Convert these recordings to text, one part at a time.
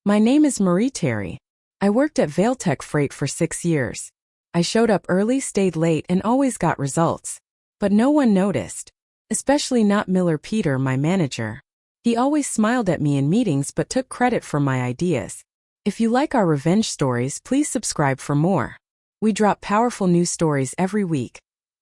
My name is Marie Terry. I worked at Vailtech Freight for 6 years. I showed up early, stayed late, and always got results. But no one noticed. Especially not Miller Peter, my manager. He always smiled at me in meetings but took credit for my ideas. If you like our revenge stories, please subscribe for more. We drop powerful news stories every week,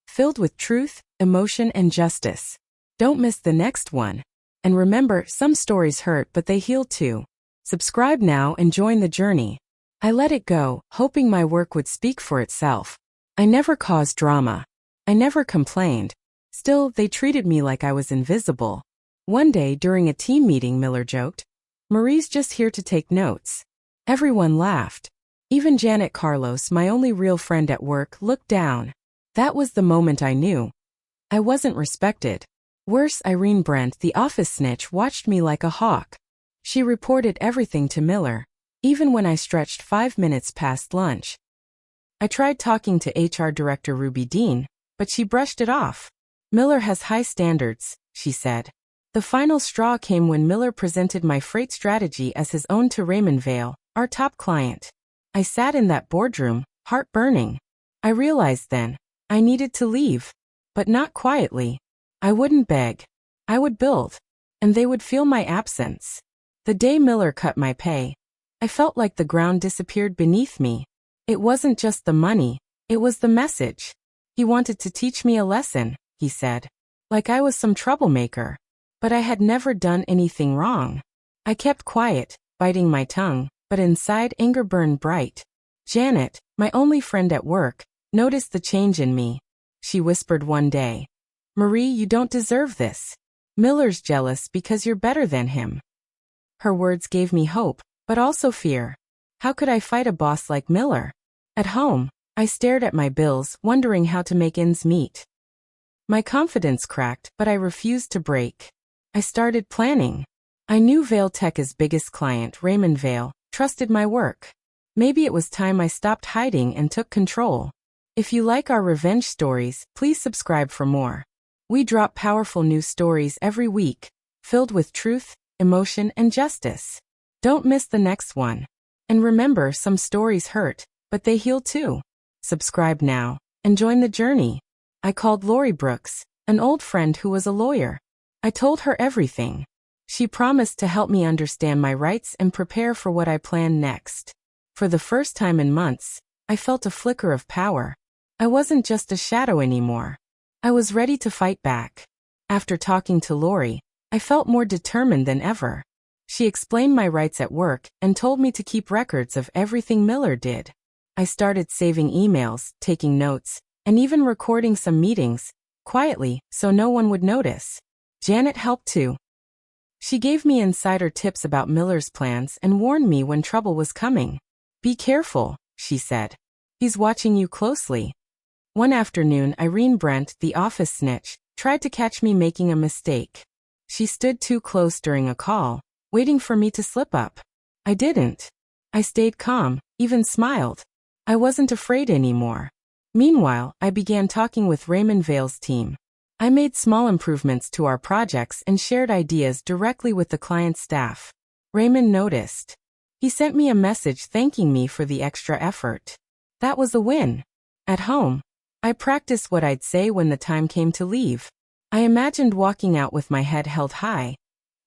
filled with truth, emotion, and justice. Don't miss the next one. And remember, some stories hurt, but they heal too. Subscribe now and join the journey. I let it go, hoping my work would speak for itself. I never caused drama. I never complained. Still, they treated me like I was invisible. One day during a team meeting, Miller joked, "Marie's just here to take notes." Everyone laughed. Even Janet Carlos, my only real friend at work, looked down. That was the moment I knew I wasn't respected. Worse, Irene Brent, the office snitch, watched me like a hawk. She reported everything to Miller, even when I stretched 5 minutes past lunch. I tried talking to HR Director Ruby Dean, but she brushed it off. "Miller has high standards," she said. The final straw came when Miller presented my freight strategy as his own to Raymond Vale, our top client. I sat in that boardroom, heart burning. I realized then, I needed to leave. But not quietly. I wouldn't beg. I would build. And they would feel my absence. The day Miller cut my pay, I felt like the ground disappeared beneath me. It wasn't just the money, it was the message. He wanted to teach me a lesson, he said. Like I was some troublemaker. But I had never done anything wrong. I kept quiet, biting my tongue, but inside anger burned bright. Janet, my only friend at work, noticed the change in me. She whispered one day, "Marie, you don't deserve this. Miller's jealous because you're better than him." Her words gave me hope, but also fear. How could I fight a boss like Miller? At home, I stared at my bills, wondering how to make ends meet. My confidence cracked, but I refused to break. I started planning. I knew Vailtech's biggest client, Raymond Vale, trusted my work. Maybe it was time I stopped hiding and took control. If you like our revenge stories, please subscribe for more. We drop powerful news stories every week, filled with truth, emotion, and justice. Don't miss the next one. And remember, some stories hurt, but they heal too. Subscribe now and join the journey. I called Lori Brooks, an old friend who was a lawyer. I told her everything. She promised to help me understand my rights and prepare for what I planned next. For the first time in months, I felt a flicker of power. I wasn't just a shadow anymore. I was ready to fight back. After talking to Lori, I felt more determined than ever. She explained my rights at work and told me to keep records of everything Miller did. I started saving emails, taking notes, and even recording some meetings, quietly, so no one would notice. Janet helped too. She gave me insider tips about Miller's plans and warned me when trouble was coming. "Be careful," she said. "He's watching you closely." One afternoon, Irene Brent, the office snitch, tried to catch me making a mistake. She stood too close during a call, waiting for me to slip up. I didn't. I stayed calm, even smiled. I wasn't afraid anymore. Meanwhile, I began talking with Raymond Vale's team. I made small improvements to our projects and shared ideas directly with the client's staff. Raymond noticed. He sent me a message thanking me for the extra effort. That was a win. At home, I practiced what I'd say when the time came to leave. I imagined walking out with my head held high,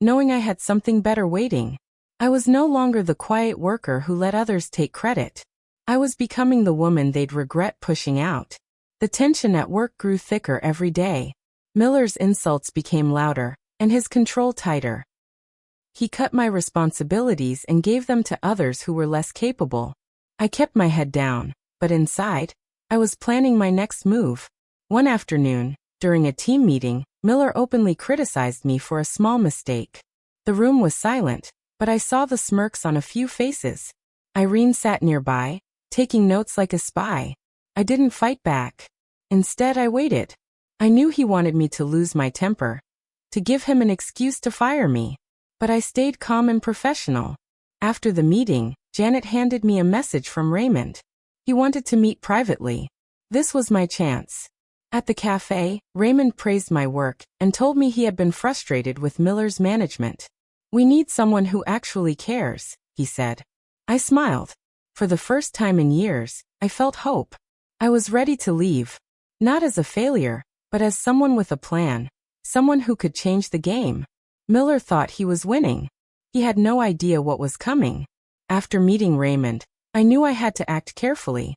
knowing I had something better waiting. I was no longer the quiet worker who let others take credit. I was becoming the woman they'd regret pushing out. The tension at work grew thicker every day. Miller's insults became louder, and his control tighter. He cut my responsibilities and gave them to others who were less capable. I kept my head down, but inside, I was planning my next move. One afternoon, during a team meeting, Miller openly criticized me for a small mistake. The room was silent, but I saw the smirks on a few faces. Irene sat nearby, taking notes like a spy. I didn't fight back. Instead, I waited. I knew he wanted me to lose my temper, to give him an excuse to fire me. But I stayed calm and professional. After the meeting, Janet handed me a message from Raymond. He wanted to meet privately. This was my chance. At the cafe, Raymond praised my work and told me he had been frustrated with Miller's management. "We need someone who actually cares," he said. I smiled. For the first time in years, I felt hope. I was ready to leave. Not as a failure, but as someone with a plan. Someone who could change the game. Miller thought he was winning. He had no idea what was coming. After meeting Raymond, I knew I had to act carefully.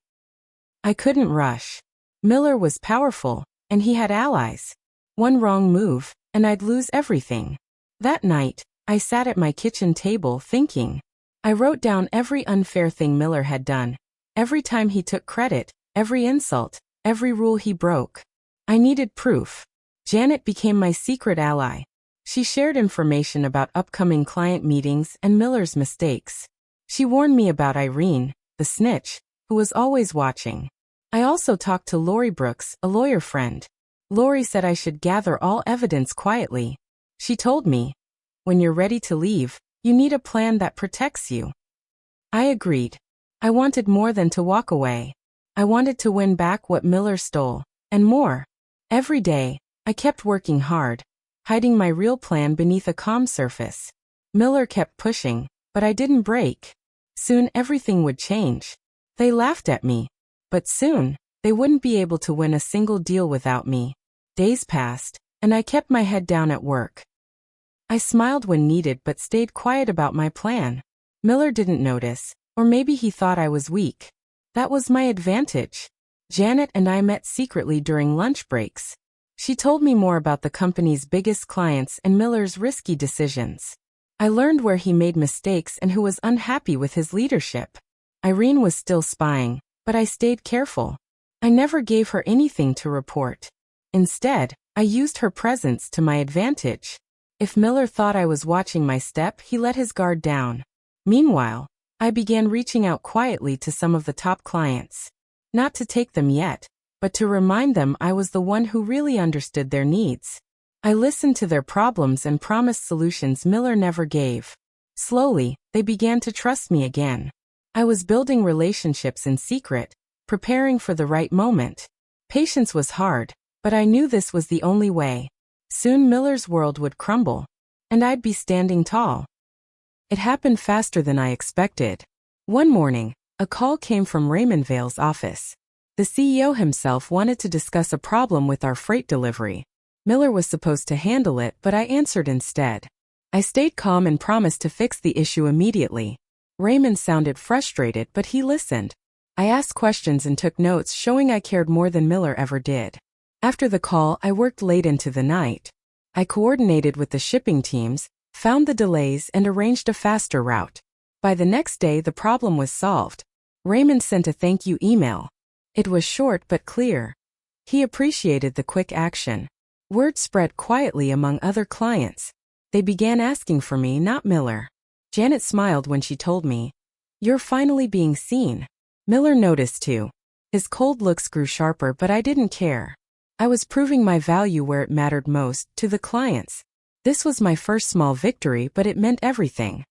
I couldn't rush. Miller was powerful, and he had allies. One wrong move, and I'd lose everything. That night, I sat at my kitchen table thinking. I wrote down every unfair thing Miller had done. Every time he took credit, every insult, every rule he broke. I needed proof. Janet became my secret ally. She shared information about upcoming client meetings and Miller's mistakes. She warned me about Irene, the snitch, who was always watching. I also talked to Lori Brooks, a lawyer friend. Lori said I should gather all evidence quietly. She told me, when you're ready to leave, you need a plan that protects you. I agreed. I wanted more than to walk away. I wanted to win back what Miller stole, and more. Every day, I kept working hard, hiding my real plan beneath a calm surface. Miller kept pushing, but I didn't break. Soon everything would change. They laughed at me. But soon, they wouldn't be able to win a single deal without me. Days passed, and I kept my head down at work. I smiled when needed but stayed quiet about my plan. Miller didn't notice, or maybe he thought I was weak. That was my advantage. Janet and I met secretly during lunch breaks. She told me more about the company's biggest clients and Miller's risky decisions. I learned where he made mistakes and who was unhappy with his leadership. Irene was still spying, but I stayed careful. I never gave her anything to report. Instead, I used her presence to my advantage. If Miller thought I was watching my step, he let his guard down. Meanwhile, I began reaching out quietly to some of the top clients. Not to take them yet, but to remind them I was the one who really understood their needs. I listened to their problems and promised solutions Miller never gave. Slowly, they began to trust me again. I was building relationships in secret, preparing for the right moment. Patience was hard, but I knew this was the only way. Soon Miller's world would crumble, and I'd be standing tall. It happened faster than I expected. One morning, a call came from Raymond Vale's office. The CEO himself wanted to discuss a problem with our freight delivery. Miller was supposed to handle it, but I answered instead. I stayed calm and promised to fix the issue immediately. Raymond sounded frustrated, but he listened. I asked questions and took notes, showing I cared more than Miller ever did. After the call, I worked late into the night. I coordinated with the shipping teams, found the delays, and arranged a faster route. By the next day, the problem was solved. Raymond sent a thank you email. It was short but clear. He appreciated the quick action. Word spread quietly among other clients. They began asking for me, not Miller. Janet smiled when she told me, "You're finally being seen." Miller noticed too. His cold looks grew sharper, but I didn't care. I was proving my value where it mattered most, to the clients. This was my first small victory, but it meant everything.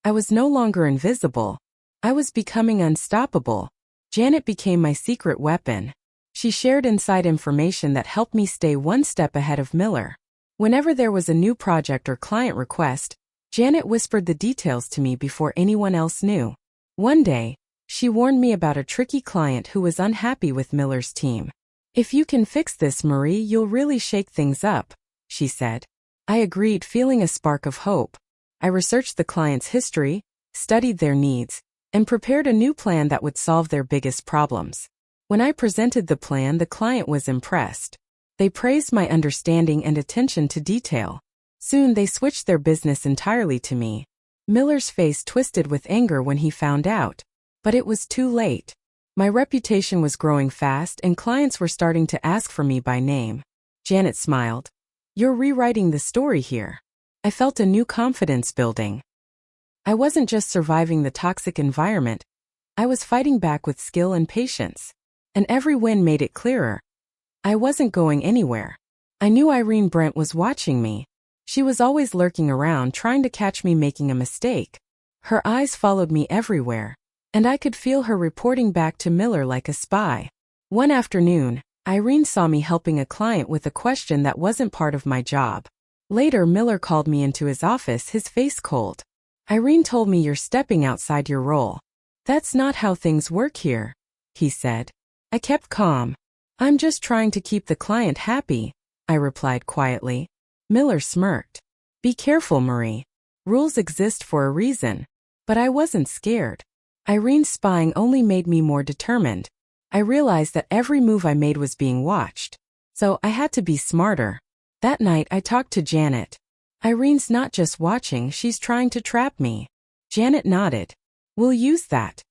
I was no longer invisible. I was becoming unstoppable. Janet became my secret weapon. She shared inside information that helped me stay one step ahead of Miller. Whenever there was a new project or client request, Janet whispered the details to me before anyone else knew. One day, she warned me about a tricky client who was unhappy with Miller's team. "If you can fix this, Marie, you'll really shake things up," she said. I agreed, feeling a spark of hope. I researched the client's history, studied their needs, and prepared a new plan that would solve their biggest problems. When I presented the plan, the client was impressed. They praised my understanding and attention to detail. Soon they switched their business entirely to me. Miller's face twisted with anger when he found out. But it was too late. My reputation was growing fast and clients were starting to ask for me by name. Janet smiled. "You're rewriting the story here." I felt a new confidence building. I wasn't just surviving the toxic environment. I was fighting back with skill and patience. And every win made it clearer. I wasn't going anywhere. I knew Irene Brent was watching me. She was always lurking around, trying to catch me making a mistake. Her eyes followed me everywhere, and I could feel her reporting back to Miller like a spy. One afternoon, Irene saw me helping a client with a question that wasn't part of my job. Later, Miller called me into his office, his face cold. Irene told me you're stepping outside your role. That's not how things work here, he said. I kept calm. I'm just trying to keep the client happy, I replied quietly. Miller smirked. Be careful, Marie. Rules exist for a reason. But I wasn't scared. Irene's spying only made me more determined. I realized that every move I made was being watched. So I had to be smarter. That night I talked to Janet. Irene's not just watching, she's trying to trap me. Janet nodded. We'll use that.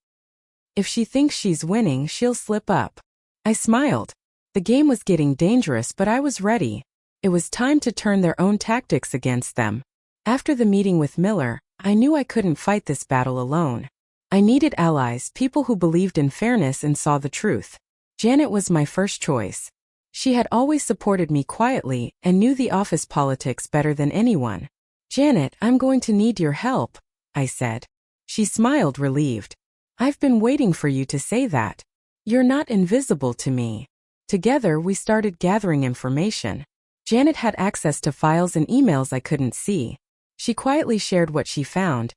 If she thinks she's winning, she'll slip up. I smiled. The game was getting dangerous, but I was ready. It was time to turn their own tactics against them. After the meeting with Miller, I knew I couldn't fight this battle alone. I needed allies, people who believed in fairness and saw the truth. Janet was my first choice. She had always supported me quietly and knew the office politics better than anyone. Janet, I'm going to need your help, I said. She smiled, relieved. I've been waiting for you to say that. You're not invisible to me. Together, we started gathering information. Janet had access to files and emails I couldn't see. She quietly shared what she found.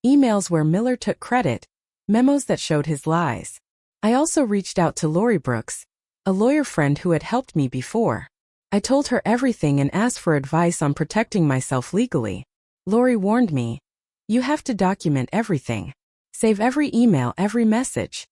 Emails where Miller took credit, memos that showed his lies. I also reached out to Lori Brooks, a lawyer friend who had helped me before. I told her everything and asked for advice on protecting myself legally. Lori warned me, you have to document everything. Save every email, every message.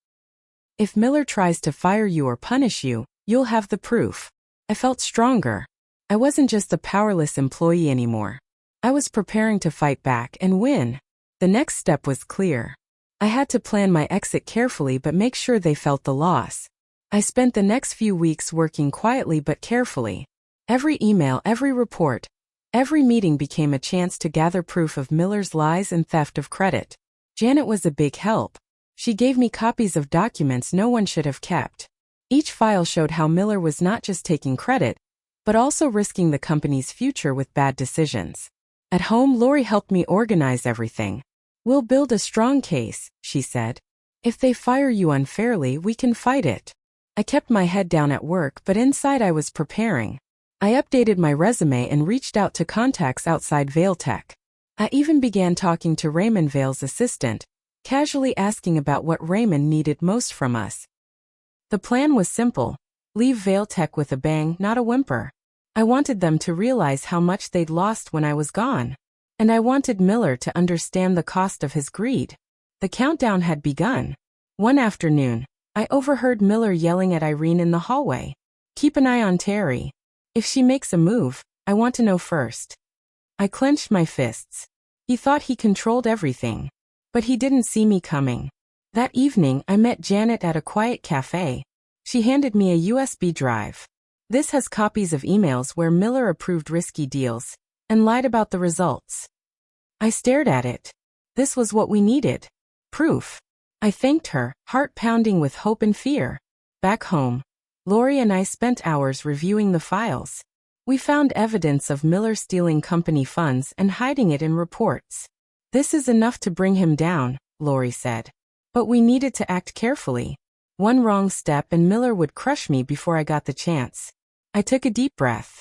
If Miller tries to fire you or punish you, you'll have the proof. I felt stronger. I wasn't just a powerless employee anymore. I was preparing to fight back and win. The next step was clear. I had to plan my exit carefully but make sure they felt the loss. I spent the next few weeks working quietly but carefully. Every email, every report, every meeting became a chance to gather proof of Miller's lies and theft of credit. Janet was a big help. She gave me copies of documents no one should have kept. Each file showed how Miller was not just taking credit, but also risking the company's future with bad decisions. At home, Lori helped me organize everything. We'll build a strong case, she said. If they fire you unfairly, we can fight it. I kept my head down at work, but inside I was preparing. I updated my resume and reached out to contacts outside Vale Tech. I even began talking to Raymond Vale's assistant, casually asking about what Raymond needed most from us. The plan was simple. Leave Vale Tech with a bang, not a whimper. I wanted them to realize how much they'd lost when I was gone. And I wanted Miller to understand the cost of his greed. The countdown had begun. One afternoon, I overheard Miller yelling at Irene in the hallway. Keep an eye on Terry. If she makes a move, I want to know first. I clenched my fists. He thought he controlled everything. But he didn't see me coming. That evening, I met Janet at a quiet cafe. She handed me a USB drive. This has copies of emails where Miller approved risky deals and lied about the results. I stared at it. This was what we needed. Proof. I thanked her, heart pounding with hope and fear. Back home, Lori and I spent hours reviewing the files. We found evidence of Miller stealing company funds and hiding it in reports. This is enough to bring him down, Lori said. But we needed to act carefully. One wrong step and Miller would crush me before I got the chance. I took a deep breath.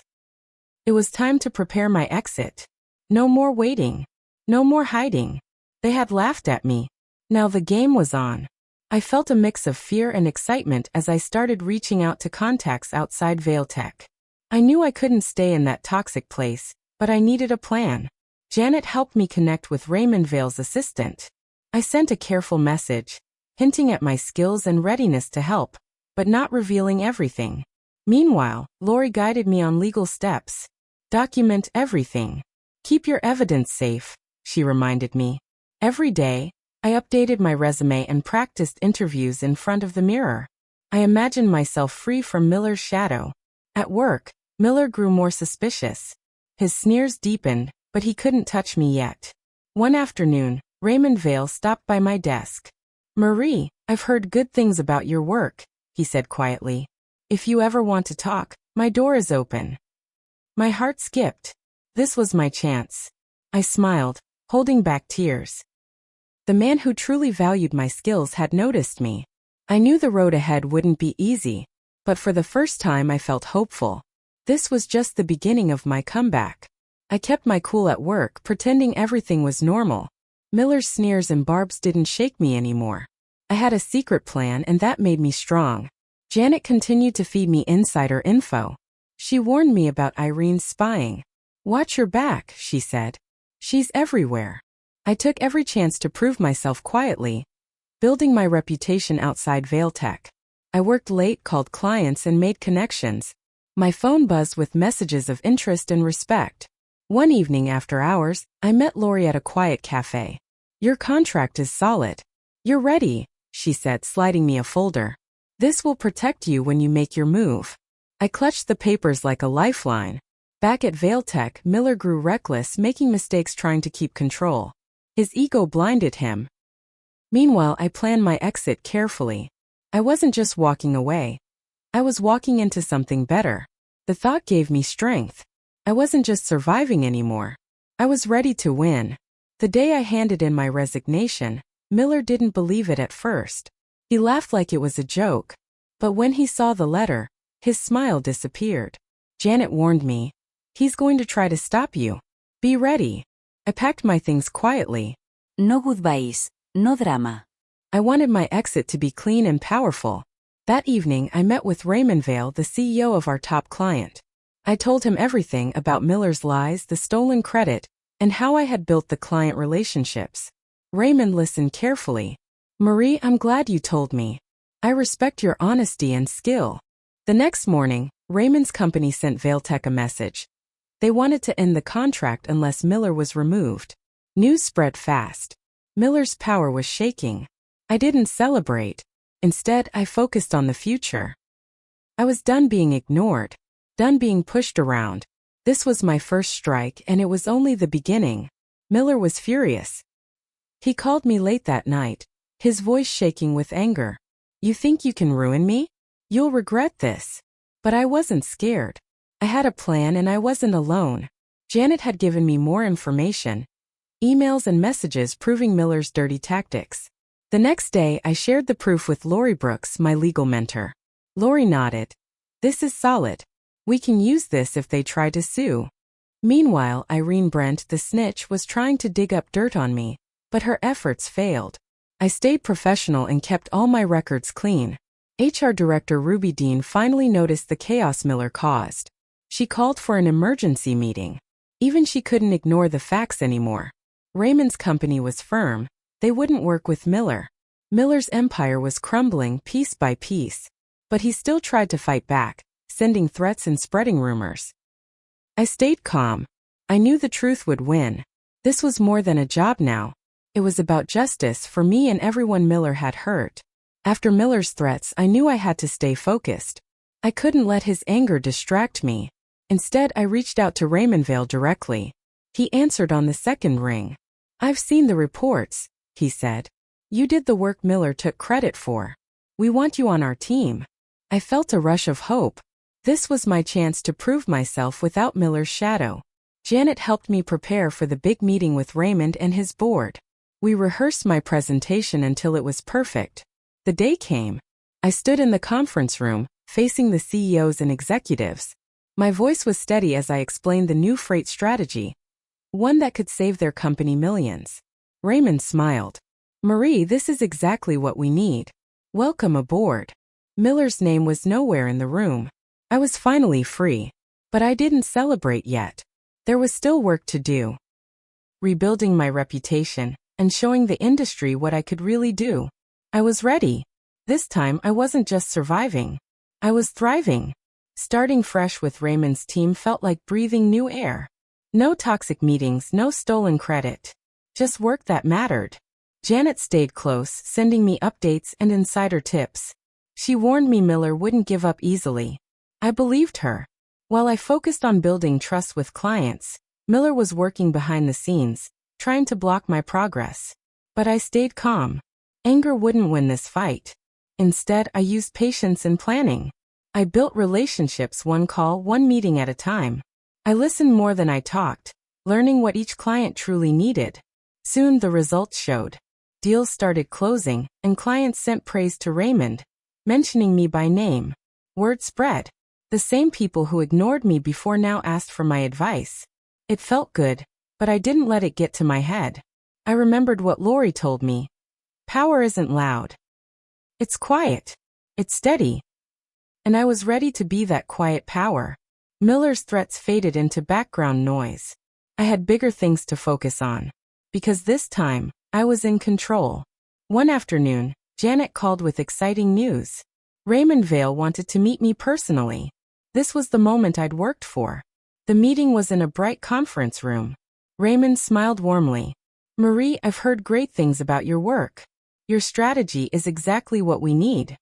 It was time to prepare my exit. No more waiting. No more hiding. They had laughed at me. Now the game was on. I felt a mix of fear and excitement as I started reaching out to contacts outside Vale Tech. I knew I couldn't stay in that toxic place, but I needed a plan. Janet helped me connect with Raymond Vale's assistant. I sent a careful message, hinting at my skills and readiness to help, but not revealing everything. Meanwhile, Lori guided me on legal steps. Document everything. Keep your evidence safe, she reminded me. Every day, I updated my resume and practiced interviews in front of the mirror. I imagined myself free from Miller's shadow. At work, Miller grew more suspicious. His sneers deepened, but he couldn't touch me yet. One afternoon, Raymond Vale stopped by my desk. Marie, I've heard good things about your work, he said quietly. If you ever want to talk, my door is open. My heart skipped. This was my chance. I smiled, holding back tears. The man who truly valued my skills had noticed me. I knew the road ahead wouldn't be easy, but for the first time I felt hopeful. This was just the beginning of my comeback. I kept my cool at work, pretending everything was normal. Miller's sneers and barbs didn't shake me anymore. I had a secret plan and that made me strong. Janet continued to feed me insider info. She warned me about Irene's spying. "Watch your back," she said. "She's everywhere." I took every chance to prove myself quietly, building my reputation outside Vailtech. I worked late, called clients, and made connections. My phone buzzed with messages of interest and respect. One evening after hours, I met Lori at a quiet cafe. "Your contract is solid. You're ready," she said, sliding me a folder. "This will protect you when you make your move." I clutched the papers like a lifeline. Back at Vailtech, Miller grew reckless, making mistakes trying to keep control. His ego blinded him. Meanwhile, I planned my exit carefully. I wasn't just walking away. I was walking into something better. The thought gave me strength. I wasn't just surviving anymore. I was ready to win. The day I handed in my resignation, Miller didn't believe it at first. He laughed like it was a joke. But when he saw the letter, his smile disappeared. Janet warned me. "He's going to try to stop you. Be ready." I packed my things quietly. No goodbyes, no drama. I wanted my exit to be clean and powerful. That evening, I met with Raymond Vale, the CEO of our top client. I told him everything about Miller's lies, the stolen credit, and how I had built the client relationships. Raymond listened carefully. "Marie, I'm glad you told me. I respect your honesty and skill." The next morning, Raymond's company sent Vailtech a message. They wanted to end the contract unless Miller was removed. News spread fast. Miller's power was shaking. I didn't celebrate. Instead, I focused on the future. I was done being ignored, done being pushed around. This was my first strike, and it was only the beginning. Miller was furious. He called me late that night, his voice shaking with anger. "You think you can ruin me? You'll regret this." But I wasn't scared. I had a plan and I wasn't alone. Janet had given me more information. Emails and messages proving Miller's dirty tactics. The next day, I shared the proof with Lori Brooks, my legal mentor. Lori nodded. "This is solid. We can use this if they try to sue." Meanwhile, Irene Brent, the snitch, was trying to dig up dirt on me, but her efforts failed. I stayed professional and kept all my records clean. HR Director Ruby Dean finally noticed the chaos Miller caused. She called for an emergency meeting. Even she couldn't ignore the facts anymore. Raymond's company was firm. They wouldn't work with Miller. Miller's empire was crumbling piece by piece. But he still tried to fight back, sending threats and spreading rumors. I stayed calm. I knew the truth would win. This was more than a job now. It was about justice for me and everyone Miller had hurt. After Miller's threats, I knew I had to stay focused. I couldn't let his anger distract me. Instead, I reached out to Raymond Vale directly. He answered on the second ring. "I've seen the reports," he said. "You did the work Miller took credit for. We want you on our team." I felt a rush of hope. This was my chance to prove myself without Miller's shadow. Janet helped me prepare for the big meeting with Raymond and his board. We rehearsed my presentation until it was perfect. The day came. I stood in the conference room, facing the CEOs and executives. My voice was steady as I explained the new freight strategy, one that could save their company millions. Raymond smiled. "Marie, this is exactly what we need. Welcome aboard." Miller's name was nowhere in the room. I was finally free. But I didn't celebrate yet. There was still work to do. Rebuilding my reputation and showing the industry what I could really do. I was ready. This time I wasn't just surviving. I was thriving. Starting fresh with Raymond's team felt like breathing new air. No toxic meetings, no stolen credit. Just work that mattered. Janet stayed close, sending me updates and insider tips. She warned me Miller wouldn't give up easily. I believed her. While I focused on building trust with clients, Miller was working behind the scenes, trying to block my progress. But I stayed calm. Anger wouldn't win this fight. Instead, I used patience and planning. I built relationships one call, one meeting at a time. I listened more than I talked, learning what each client truly needed. Soon the results showed. Deals started closing, and clients sent praise to Raymond, mentioning me by name. Word spread. The same people who ignored me before now asked for my advice. It felt good, but I didn't let it get to my head. I remembered what Lori told me. Power isn't loud. It's quiet. It's steady. And I was ready to be that quiet power. Miller's threats faded into background noise. I had bigger things to focus on. Because this time, I was in control. One afternoon, Janet called with exciting news. Raymond Vale wanted to meet me personally. This was the moment I'd worked for. The meeting was in a bright conference room. Raymond smiled warmly. Marie, I've heard great things about your work. Your strategy is exactly what we need.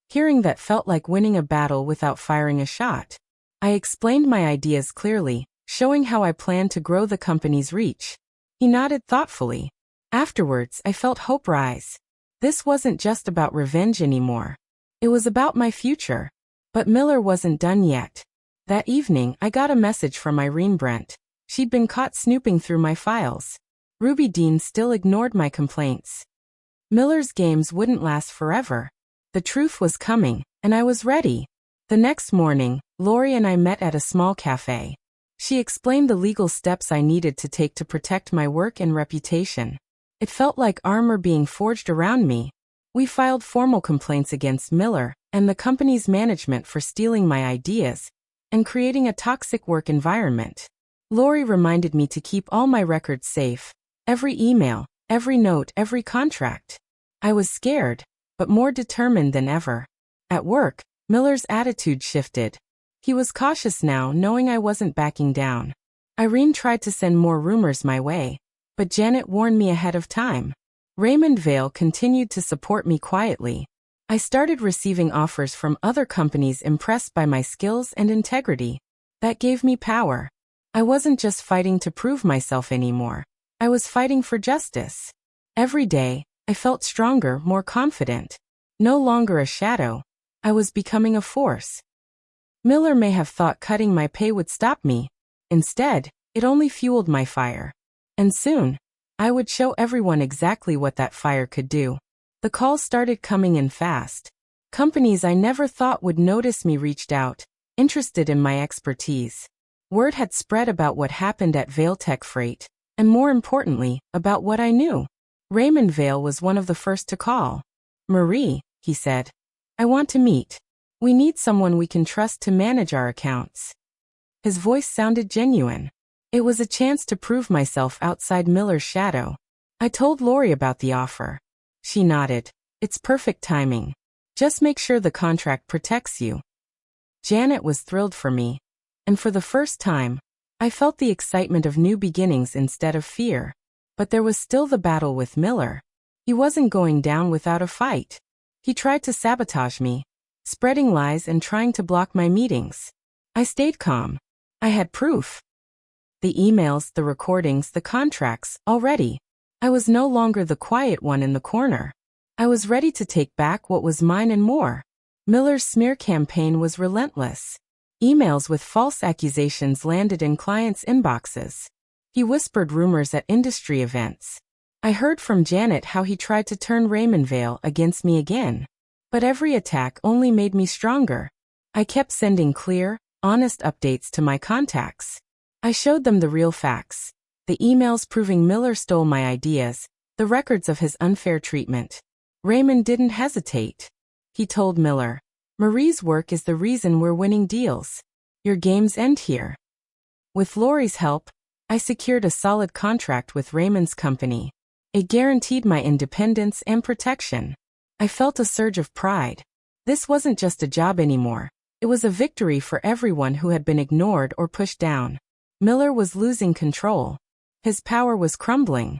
Hearing that felt like winning a battle without firing a shot. I explained my ideas clearly, showing how I planned to grow the company's reach. He nodded thoughtfully. Afterwards, I felt hope rise. This wasn't just about revenge anymore. It was about my future. But Miller wasn't done yet. That evening, I got a message from Irene Brent. She'd been caught snooping through my files. Ruby Dean still ignored my complaints. Miller's games wouldn't last forever. The truth was coming, and I was ready. The next morning, Lori and I met at a small cafe. She explained the legal steps I needed to take to protect my work and reputation. It felt like armor being forged around me. We filed formal complaints against Miller and the company's management for stealing my ideas and creating a toxic work environment. Lori reminded me to keep all my records safe, every email, every note, every contract. I was scared, but more determined than ever. At work, Miller's attitude shifted. He was cautious now, knowing I wasn't backing down. Irene tried to send more rumors my way, but Janet warned me ahead of time. Raymond Vale continued to support me quietly. I started receiving offers from other companies impressed by my skills and integrity. That gave me power. I wasn't just fighting to prove myself anymore. I was fighting for justice. Every day, I felt stronger, more confident. No longer a shadow. I was becoming a force. Miller may have thought cutting my pay would stop me. Instead, it only fueled my fire. And soon, I would show everyone exactly what that fire could do. The calls started coming in fast. Companies I never thought would notice me reached out, interested in my expertise. Word had spread about what happened at Valetech Freight, and more importantly, about what I knew. Raymond Vale was one of the first to call. Marie, he said, I want to meet. We need someone we can trust to manage our accounts. His voice sounded genuine. It was a chance to prove myself outside Miller's shadow. I told Lori about the offer. She nodded. It's perfect timing. Just make sure the contract protects you. Janet was thrilled for me. And for the first time, I felt the excitement of new beginnings instead of fear. But there was still the battle with Miller. He wasn't going down without a fight. He tried to sabotage me, spreading lies and trying to block my meetings. I stayed calm. I had proof. The emails, the recordings, the contracts, already. I was no longer the quiet one in the corner. I was ready to take back what was mine and more. Miller's smear campaign was relentless. Emails with false accusations landed in clients' inboxes. He whispered rumors at industry events. I heard from Janet how he tried to turn Raymond Vale against me again. But every attack only made me stronger. I kept sending clear, honest updates to my contacts. I showed them the real facts. The emails proving Miller stole my ideas, the records of his unfair treatment. Raymond didn't hesitate. He told Miller, Marie's work is the reason we're winning deals. Your games end here. With Lori's help, I secured a solid contract with Raymond's company. It guaranteed my independence and protection. I felt a surge of pride. This wasn't just a job anymore. It was a victory for everyone who had been ignored or pushed down. Miller was losing control. His power was crumbling.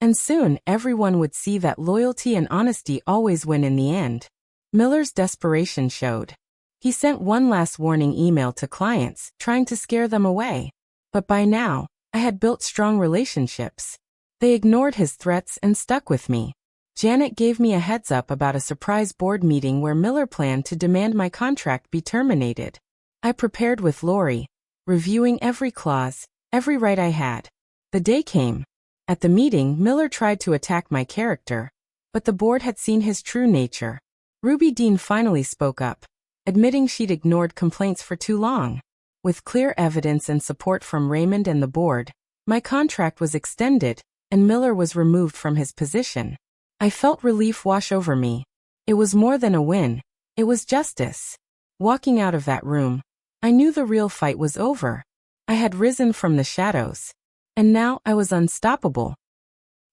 And soon, everyone would see that loyalty and honesty always win in the end. Miller's desperation showed. He sent one last warning email to clients, trying to scare them away. But by now, I had built strong relationships. They ignored his threats and stuck with me. Janet gave me a heads up about a surprise board meeting where Miller planned to demand my contract be terminated. I prepared with Lori, reviewing every clause, every right I had. The day came. At the meeting, Miller tried to attack my character, but the board had seen his true nature. Ruby Dean finally spoke up, admitting she'd ignored complaints for too long. With clear evidence and support from Raymond and the board, my contract was extended, and Miller was removed from his position. I felt relief wash over me. It was more than a win. It was justice. Walking out of that room, I knew the real fight was over. I had risen from the shadows. And now I was unstoppable.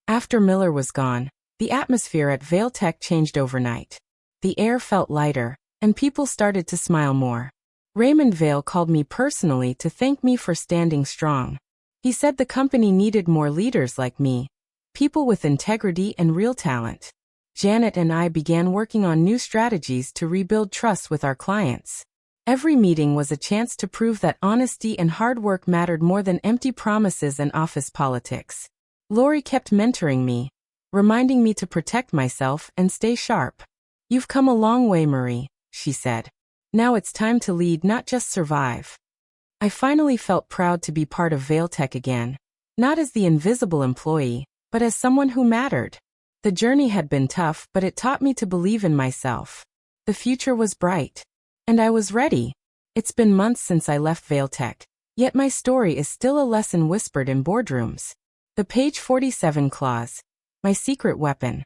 After Miller was gone, the atmosphere at Vailtech changed overnight. The air felt lighter, and people started to smile more. Raymond Vail called me personally to thank me for standing strong. He said the company needed more leaders like me, people with integrity and real talent. Janet and I began working on new strategies to rebuild trust with our clients. Every meeting was a chance to prove that honesty and hard work mattered more than empty promises and office politics. Lori kept mentoring me, reminding me to protect myself and stay sharp. "You've come a long way, Marie," she said. "Now it's time to lead, not just survive." I finally felt proud to be part of Vailtech again, not as the invisible employee, but as someone who mattered. The journey had been tough, but it taught me to believe in myself. The future was bright. And I was ready. It's been months since I left Vailtech, yet my story is still a lesson whispered in boardrooms. The page 47 clause, my secret weapon,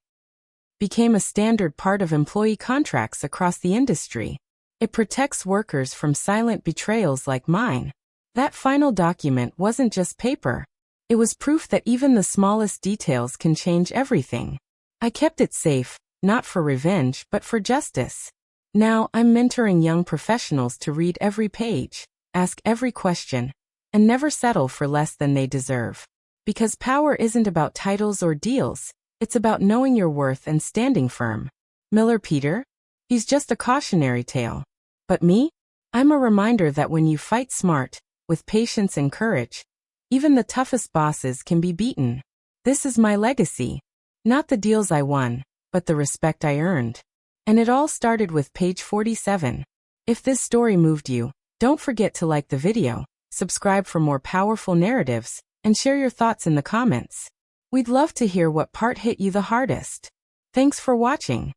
became a standard part of employee contracts across the industry. It protects workers from silent betrayals like mine. That final document wasn't just paper. It was proof that even the smallest details can change everything. I kept it safe, not for revenge, but for justice. Now I'm mentoring young professionals to read every page, ask every question, and never settle for less than they deserve. Because power isn't about titles or deals, it's about knowing your worth and standing firm. Miller Peter? He's just a cautionary tale. But me? I'm a reminder that when you fight smart, with patience and courage, even the toughest bosses can be beaten. This is my legacy. Not the deals I won, but the respect I earned. And it all started with page 47. If this story moved you, don't forget to like the video, subscribe for more powerful narratives, and share your thoughts in the comments. We'd love to hear what part hit you the hardest. Thanks for watching.